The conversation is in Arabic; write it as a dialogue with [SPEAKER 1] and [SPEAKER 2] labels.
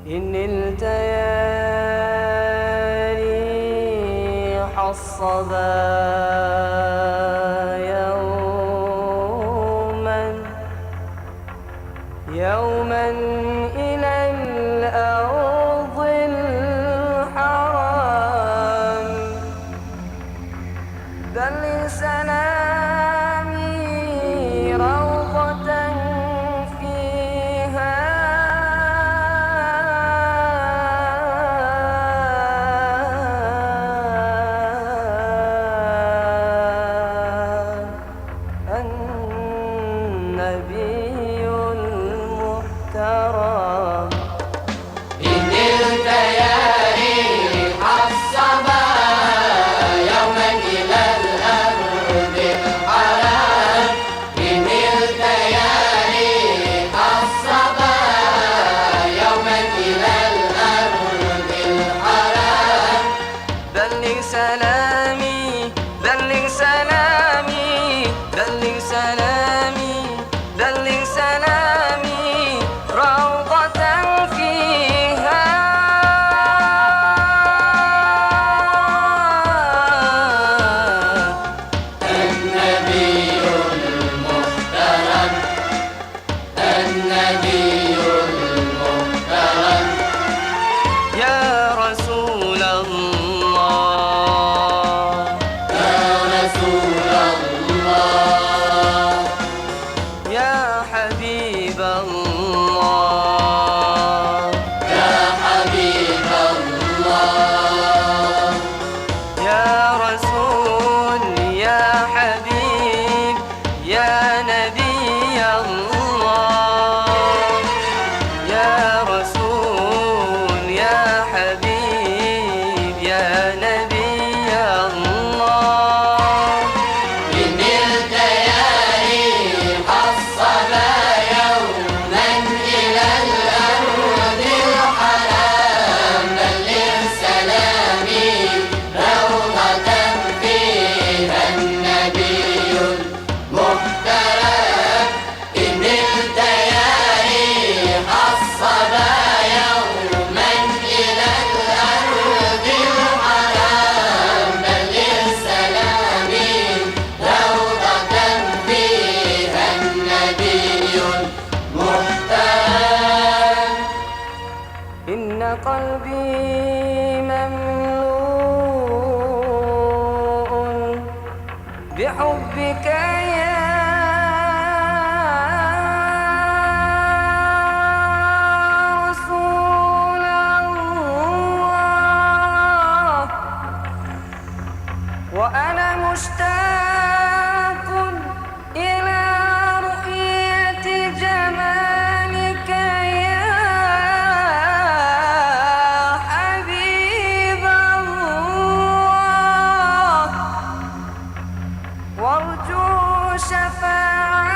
[SPEAKER 1] إن نلت يا ريح الصبا يوما إلى الأرض الحرام بلغ سلامي روضة فيها النبي المحترم.
[SPEAKER 2] إن نلت يا ريح الصبا يوما إلى الأرض الحرام. إن نلت يا ريح الصبا يوما إلى الأرض الحرام.
[SPEAKER 1] بلغ سلامي بلغ سلامي بلغ سلامي بلغ سلامي روضة فيها
[SPEAKER 2] النبي المحترم. النبي المحترم.
[SPEAKER 1] يا رسول الله
[SPEAKER 2] يا رسول الله.
[SPEAKER 1] يا حبيب الله
[SPEAKER 2] يا حبيب الله.
[SPEAKER 1] يا رسول يا حبيب يا نبي الله. يا رسول يا حبيب يا نبي الله.
[SPEAKER 2] إن نلت يا ريح الصبا يوما إلى الأرض الحرام. بلغ سلامي روضة فيها النبي المحترم. إن نلت يا ريح الصبا يوما إلى الأرض الحرام. بلغ سلامي روضة فيها النبي المحترم.
[SPEAKER 1] إن قلبي مملوء بحبك يا رسول الله. وأنا مشتاق إلى رؤية جمالك يا حبيب الله. وارجو شفاعتك